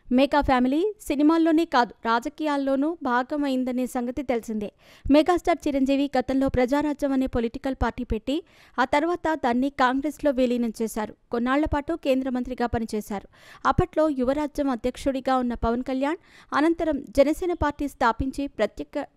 Mega family సినిమాల్లోనే కాదు రాజకీయాల్లోనూ భాగమైందనే సంగతి తెలిసిందే. మెగాస్టార్ చిరంజీవి గతంలో ప్రజారాజ్యం అనే పొలిటికల్ పార్టీ పెట్టి ఆ తర్వాత దాన్ని కాంగ్రెస్లో విలీనం చేశారు. కొన్నాళ్ల పాటు కేంద్ర మంత్రిగా పనిచేశారు. అప్పట్లో యువరాజ్యం అధ్యక్షుడిగా ఉన్న పవన్ కళ్యాణ్ అనంతరం జనసేన పార్టీ స్థాపించి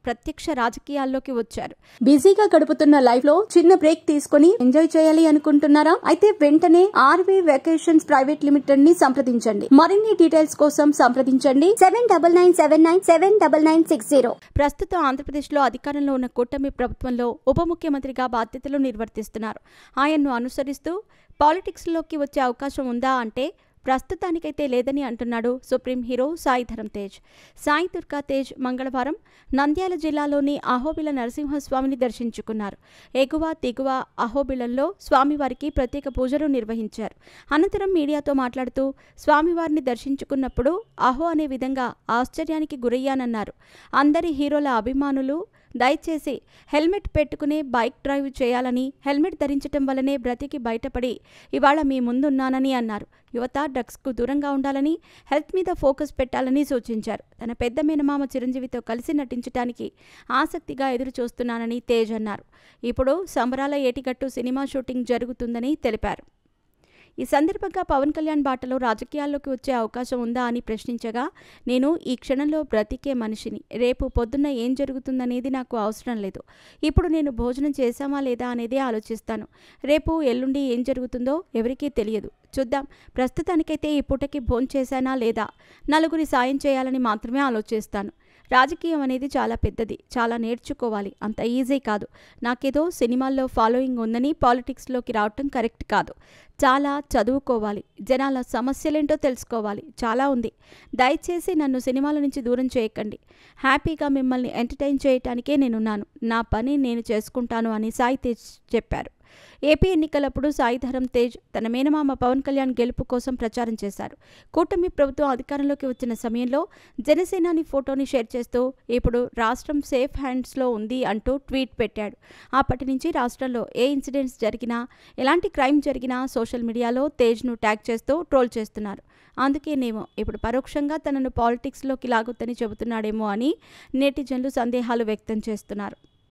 ప్రత్యక్ష రాజకీయాల్లోకి వచ్చారు. బిజీగా గడుపుతున్న లైఫ్ లో చిన్న బ్రేక్ తీసుకుని ఎంజాయ్ చేయాలి అనుకుంటున్నారా? అయితే వెంటనే ఆర్వే వెకేషన్స్ ప్రైవేట్ లిమిటెడ్ ని సంప్రదించండి. మరిన్ని డీటెయిల్స్ కోసం సంప్రదించండి 7997979960. ప్రస్తుతం ఆంధ్రప్రదేశ్లో అధికారంలో ఉన్న కూటమి ప్రభుత్వంలో ఉప ముఖ్యమంత్రిగా బాధ్యతలు నిర్వర్తిస్తున్నారు. ఆయన్ను అనుసరిస్తూ పాలిటిక్స్లోకి వచ్చే అవకాశం ఉందా అంటే ప్రస్తుతానికైతే లేదని అంటున్నాడు సుప్రీం హీరో సాయి ధరమ్ తేజ్. సాయి దుర్గా తేజ్ మంగళవారం నంద్యాల జిల్లాలోని అహోబిల నరసింహస్వామిని దర్శించుకున్నారు. ఎగువ దిగువ అహోబిలంలో స్వామివారికి ప్రత్యేక పూజలు నిర్వహించారు. అనంతరం మీడియాతో మాట్లాడుతూ స్వామివారిని దర్శించుకున్నప్పుడు అహో అనే విధంగా ఆశ్చర్యానికి గురయ్యానన్నారు. అందరి హీరోల అభిమానులు దయచేసి హెల్మెట్ పెట్టుకునే బైక్ డ్రైవ్ చేయాలని, హెల్మెట్ ధరించటం వల్లనే బ్రతికి బయటపడి ఇవాళ మీ ముందున్నానని అన్నారు. యువత డ్రగ్స్కు దూరంగా ఉండాలని, హెల్త్ మీద ఫోకస్ పెట్టాలని సూచించారు. తన పెద్ద మేనమామ చిరంజీవితో కలిసి నటించడానికి ఆసక్తిగా ఎదురు చూస్తున్నానని తేజ్ అన్నారు. ఇప్పుడు సంబరాల ఏటిగట్టు సినిమా షూటింగ్ జరుగుతుందని తెలిపారు. ఈ సందర్భంగా పవన్ కళ్యాణ్ బాటలో రాజకీయాల్లోకి వచ్చే అవకాశం ఉందా అని ప్రశ్నించగా, నేను ఈ క్షణంలో బ్రతికే మనిషిని. రేపు పొద్దున్న ఏం జరుగుతుందనేది నాకు అవసరం లేదు. ఇప్పుడు నేను భోజనం చేశామా లేదా అనేది ఆలోచిస్తాను. రేపు ఎల్లుండి ఏం జరుగుతుందో ఎవరికీ తెలియదు. చూద్దాం. ప్రస్తుతానికైతే ఈ పూటకి భోంచేశానా లేదా, నలుగురి సాయం చేయాలని మాత్రమే ఆలోచిస్తాను. రాజకీయం అనేది చాలా పెద్దది, చాలా నేర్చుకోవాలి, అంత ఈజీ కాదు. నాకేదో సినిమాల్లో ఫాలోయింగ్ ఉందని పాలిటిక్స్లోకి రావటం కరెక్ట్ కాదు. చాలా చదువుకోవాలి, జనాల సమస్యలేంటో తెలుసుకోవాలి, చాలా ఉంది. దయచేసి నన్ను సినిమాల నుంచి దూరం చేయకండి. హ్యాపీగా మిమ్మల్ని ఎంటర్టైన్ చేయటానికే నేనున్నాను. నా పని నేను చేసుకుంటాను అని సాయి తేజ్ చెప్పారు. ఏపీ ఎన్నికలప్పుడు సాయి ధరమ్ తేజ్ తన మేనమామ పవన్ కళ్యాణ్ గెలుపు కోసం ప్రచారం చేశారు. కూటమి ప్రభుత్వం అధికారంలోకి వచ్చిన సమయంలో జనసేనాని ఫోటోని షేర్ చేస్తూ ఇప్పుడు రాష్ట్రం సేఫ్ హ్యాండ్స్లో ఉంది అంటూ ట్వీట్ పెట్టాడు. అప్పటి నుంచి రాష్ట్రంలో ఏ ఇన్సిడెంట్స్ జరిగినా, ఎలాంటి క్రైమ్ జరిగినా సోషల్ మీడియాలో తేజ్ను ట్యాగ్ చేస్తూ ట్రోల్ చేస్తున్నారు. అందుకేనేమో ఇప్పుడు పరోక్షంగా తనను పాలిటిక్స్లోకి లాగొద్దని చెబుతున్నాడేమో అని నెటిజన్లు సందేహాలు వ్యక్తం చేస్తున్నారు.